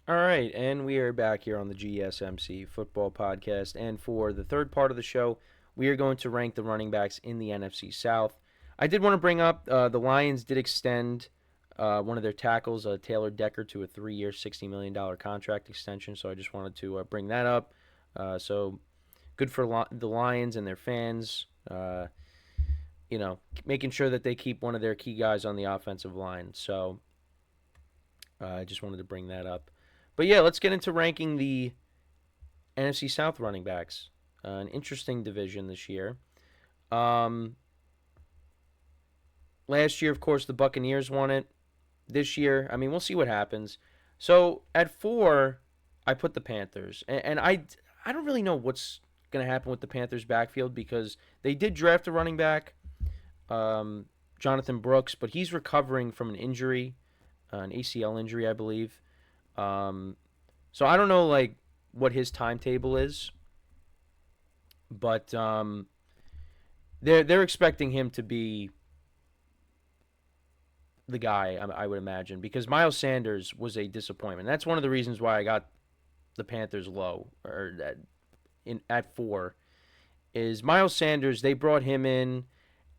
All right, and we are back here on the GSMC Football Podcast. And for the third part of the show, we are going to rank the running backs in the NFC South. I did want to bring up the Lions did extend one of their tackles, Taylor Decker, to a 3-year, $60 million contract extension. So I just wanted to bring that up. So good for the Lions and their fans. Making sure that they keep one of their key guys on the offensive line. So I just wanted to bring that up. But yeah, let's get into ranking the NFC South running backs. An interesting division this year. Last year, of course, the Buccaneers won it. This year, we'll see what happens. So at 4, I put the Panthers. And I don't really know what's going to happen with the Panthers backfield because they did draft a running back, Jonathan Brooks, but he's recovering from an injury, an ACL injury, I believe. So I don't know what his timetable is, but they're expecting him to be the guy, I would imagine, because Miles Sanders was a disappointment. That's one of the reasons why I got the Panthers low or at 4. Is Miles Sanders? They brought him in,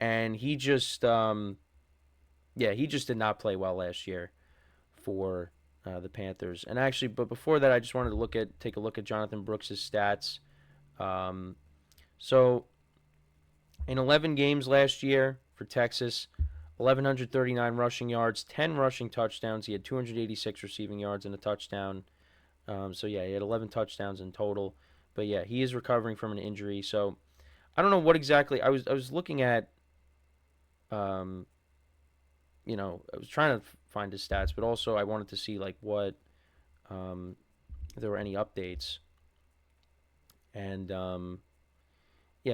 and he just he just did not play well last year for the Panthers. And actually, but before that, I just wanted to take a look at Jonathan Brooks' stats. So in 11 games last year for Texas, 1,139 rushing yards, 10 rushing touchdowns. He had 286 receiving yards and a touchdown. He had 11 touchdowns in total. But yeah, he is recovering from an injury. So I don't know what exactly. I was looking at. I was trying to find his stats, but also I wanted to see what if there were any updates. And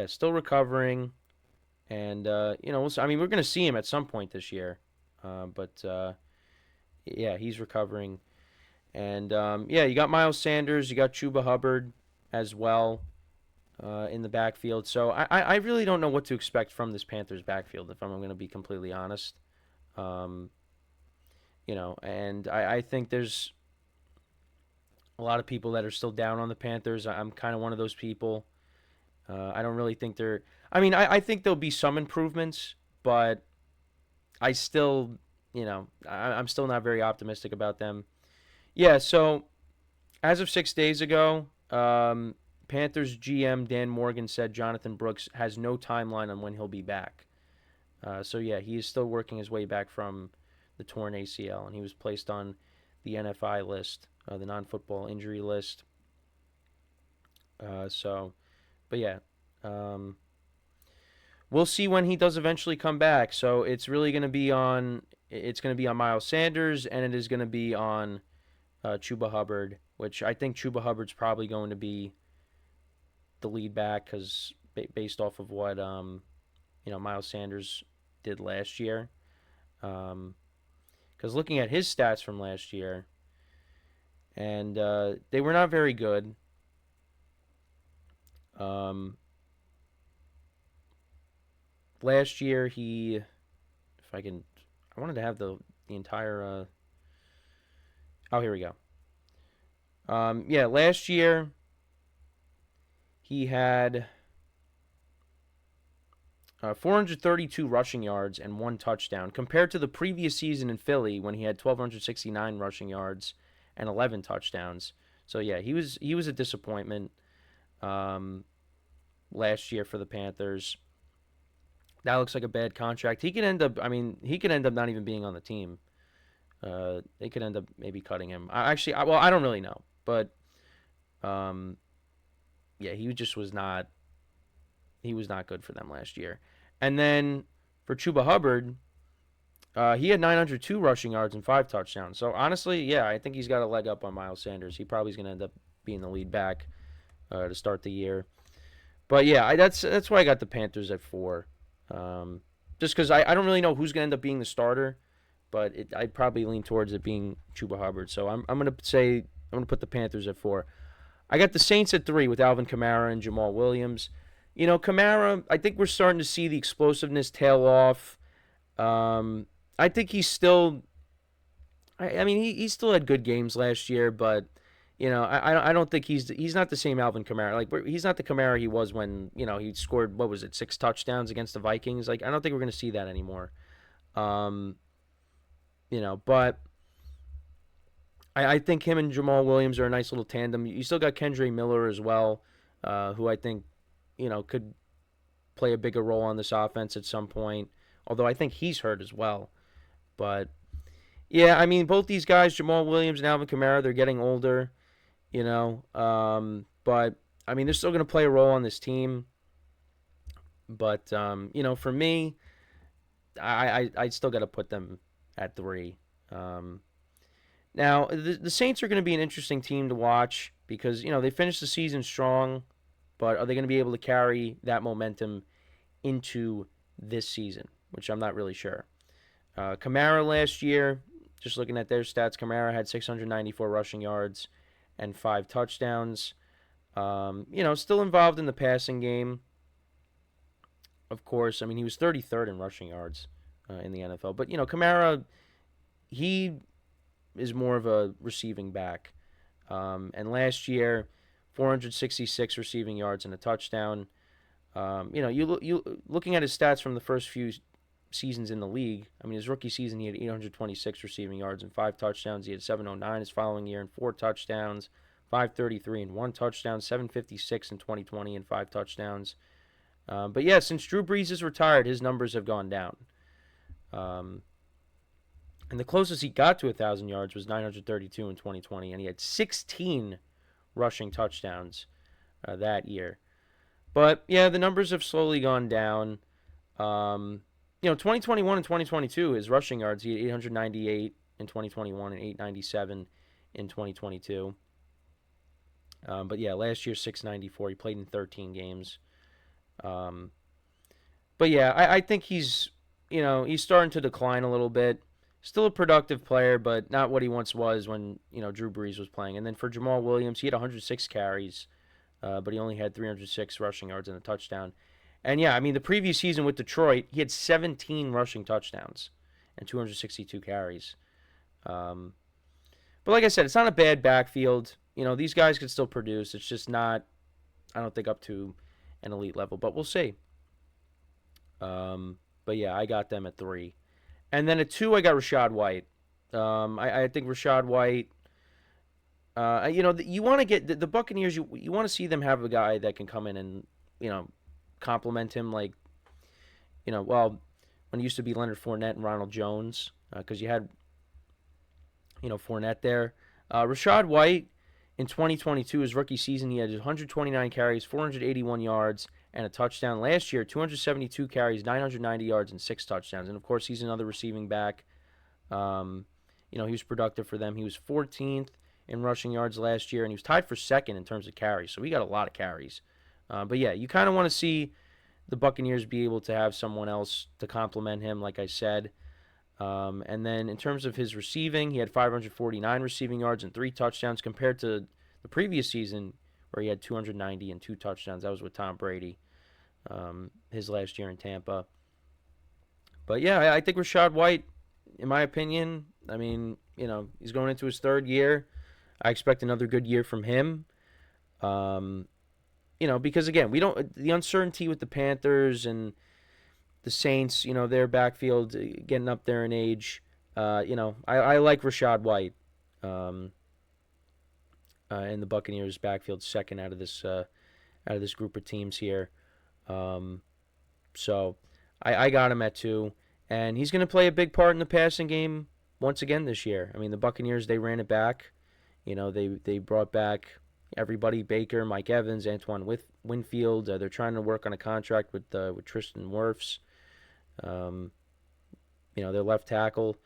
still recovering. And we're going to see him at some point this year. He's recovering. And you got Miles Sanders, you got Chuba Hubbard as well in the backfield. So I really don't know what to expect from this Panthers backfield, if I'm going to be completely honest. And I think there's a lot of people that are still down on the Panthers. I'm kind of one of those people. I don't really think they're. I think there'll be some improvements, but I still, I'm still not very optimistic about them. Yeah, so as of 6 days ago, Panthers GM Dan Morgan said Jonathan Brooks has no timeline on when he'll be back. He is still working his way back from the torn ACL, and he was placed on the NFI list, the non-football injury list. We'll see when he does eventually come back. So it's really going to be on. It's going to be on Miles Sanders, and it is going to be on Chuba Hubbard, which I think Chuba Hubbard's probably going to be the lead back because based off of what Miles Sanders did last year. Because looking at his stats from last year, and they were not very good. Last year I wanted to have the entire. Here we go. Last year he had 432 rushing yards and 1 touchdown, compared to the previous season in Philly when he had 1,269 rushing yards and 11 touchdowns. So yeah, he was a disappointment last year for the Panthers. That looks like a bad contract. He could end up not even being on the team. They could end up maybe cutting him. I don't really know, but he just was not. He was not good for them last year. And then for Chuba Hubbard, he had 902 rushing yards and 5 touchdowns. So honestly, I think he's got a leg up on Miles Sanders. He probably is going to end up being the lead back to start the year. But that's why I got the Panthers at 4. Just because I don't really know who's going to end up being the starter, but I'd probably lean towards it being Chuba Hubbard. So I'm going to put the Panthers at 4. I got the Saints at 3 with Alvin Kamara and Jamaal Williams. Kamara, I think we're starting to see the explosiveness tail off. I think he's still I mean, he still had good games last year, but I don't think he's not the same Alvin Kamara. Like he's not the Kamara he was when he scored, what was it, 6 touchdowns against the Vikings. Like I don't think we're gonna see that anymore. Um, but I think him and Jamaal Williams are a nice little tandem. You still got Kendre Miller as well, who I think could play a bigger role on this offense at some point. Although I think he's hurt as well. But yeah, I mean both these guys, Jamaal Williams and Alvin Kamara, they're getting older. But I mean they're still going to play a role on this team. But for me, I still got to put them at 3. Now the Saints are going to be an interesting team to watch because they finished the season strong, but are they going to be able to carry that momentum into this season? Which I'm not really sure. Kamara last year, just looking at their stats, Kamara had 694 rushing yards and 5 touchdowns. Still involved in the passing game. Of course, I mean he was 33rd in rushing yards in the NFL. But Kamara, he is more of a receiving back. And last year, 466 receiving yards and a touchdown. You looking at his stats from the first few seasons in the league. I mean, his rookie season he had 826 receiving yards and 5 touchdowns. He had 709 his following year and 4 touchdowns, 533 and 1 touchdown, 756 in 2020 and 5 touchdowns. But yeah, since Drew Brees is retired, his numbers have gone down. And the closest he got to 1,000 yards was 932 in 2020, and he had 16 rushing touchdowns that year. But yeah, the numbers have slowly gone down. 2021 and 2022, his rushing yards, he had 898 in 2021 and 897 in 2022. But yeah, last year 694. He played in 13 games. But yeah, I think he's starting to decline a little bit. Still a productive player, but not what he once was when Drew Brees was playing. And then for Jamaal Williams, he had 106 carries, but he only had 306 rushing yards and a touchdown. And yeah, I mean the previous season with Detroit, he had 17 rushing touchdowns and 262 carries. But like I said, it's not a bad backfield. These guys could still produce. It's just not, I don't think, up to an elite level. But we'll see. But yeah, I got them at 3. And then at 2, I got Rachaad White. I think Rachaad White, you want to get the Buccaneers, you want to see them have a guy that can come in and, complement him like, when it used to be Leonard Fournette and Ronald Jones, because you had, Fournette there. Rachaad White in 2022, his rookie season, he had 129 carries, 481 yards, and a touchdown. Last year, 272 carries, 990 yards, and 6 touchdowns. And, of course, he's another receiving back. He was productive for them. He was 14th in rushing yards last year, and he was tied for 2nd in terms of carries. So he got a lot of carries. But, yeah, you kind of want to see the Buccaneers be able to have someone else to complement him, like I said. And then in terms of his receiving, he had 549 receiving yards and 3 touchdowns compared to the previous season where he had 290 and 2 touchdowns. That was with Tom Brady, his last year in Tampa. But yeah, I think Rachaad White, in my opinion, I mean, he's going into his 3rd year. I expect another good year from him. Because again, the uncertainty with the Panthers and the Saints, their backfield getting up there in age. I like Rachaad White. And the Buccaneers backfield 2nd out of this group of teams here. So I got him at 2, and he's going to play a big part in the passing game once again this year. I mean, the Buccaneers, they ran it back. They brought back everybody: Baker, Mike Evans, Antoine Winfield. They're trying to work on a contract with Tristan Wirfs. Their left tackle.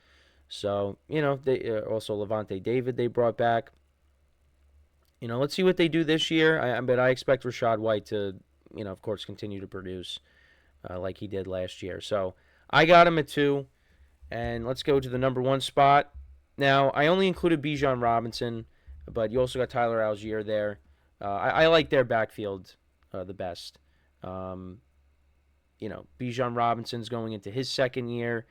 So, they also Levante David they brought back. Let's see what they do this year. But I expect Rachaad White to, of course, continue to produce like he did last year. So I got him at 2, and let's go to the number 1 spot. Now, I only included Bijan Robinson, but you also got Tyler Algier there. I like their backfield the best. Bijan Robinson's going into his 2nd year,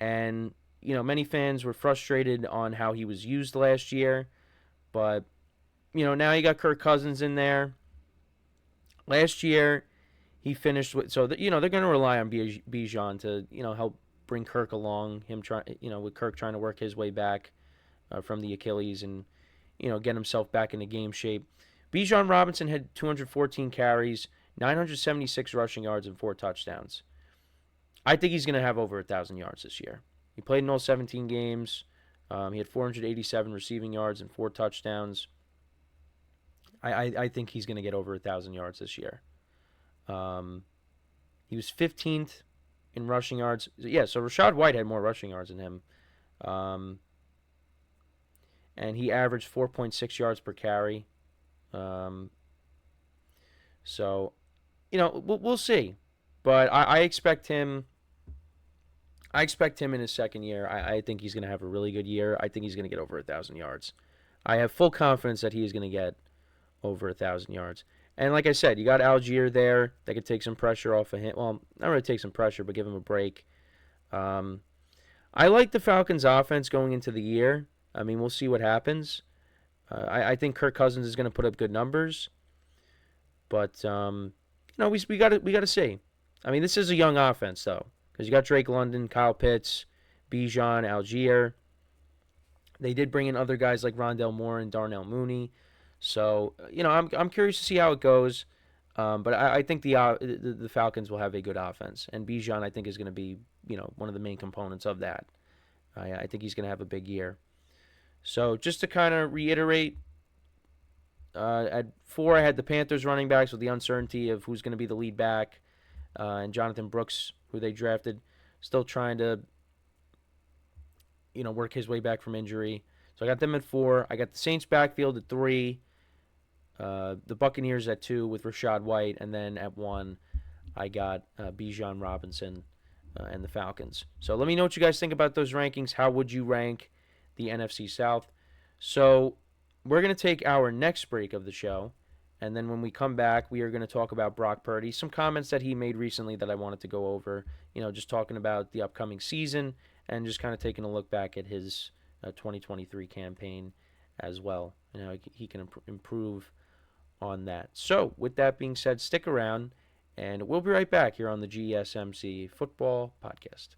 and many fans were frustrated on how he was used last year, but now you got Kirk Cousins in there. Last year, he finished with they're going to rely on Bijan to help bring Kirk along. Him with Kirk trying to work his way back from the Achilles and get himself back into game shape. Bijan Robinson had 214 carries, 976 rushing yards, and 4 touchdowns. I think he's going to have over 1,000 yards this year. He played in all 17 games. He had 487 receiving yards and 4 touchdowns. I think he's going to get over 1,000 yards this year. He was 15th in rushing yards. Yeah, so Rachaad White had more rushing yards than him. And he averaged 4.6 yards per carry. So, we'll see. But I expect him. I expect him in his second year. I think he's going to have a really good year. I think he's going to get over 1,000 yards. I have full confidence that he is going to get over 1,000 yards. And like I said, you got Algier there that could take some pressure off of him. Well, not really take some pressure, but give him a break. I like the Falcons' offense going into the year. I mean, we'll see what happens. I think Kirk Cousins is going to put up good numbers, but we got to see. I mean, this is a young offense though, because you got Drake London, Kyle Pitts, Bijan, Algier. They did bring in other guys like Rondell Moore and Darnell Mooney. So I'm curious to see how it goes. But I think the Falcons will have a good offense, and Bijan I think is going to be one of the main components of that. I think he's going to have a big year. So just to kind of reiterate, at 4 I had the Panthers running backs with the uncertainty of who's going to be the lead back, and Jonathan Brooks, who they drafted, still trying to work his way back from injury. So I got them at 4. I got the Saints backfield at 3. The Buccaneers at 2 with Rachaad White, and then at 1 I got Bijan Robinson and the Falcons. So let me know what you guys think about those rankings. How would you rank the NFC South? So we're going to take our next break of the show, and then when we come back, we are going to talk about Brock Purdy, some comments that he made recently that I wanted to go over, just talking about the upcoming season and just kind of taking a look back at his 2023 campaign as well, and how he can improve on that. So with that being said, stick around, and we'll be right back here on the GSMC Football Podcast.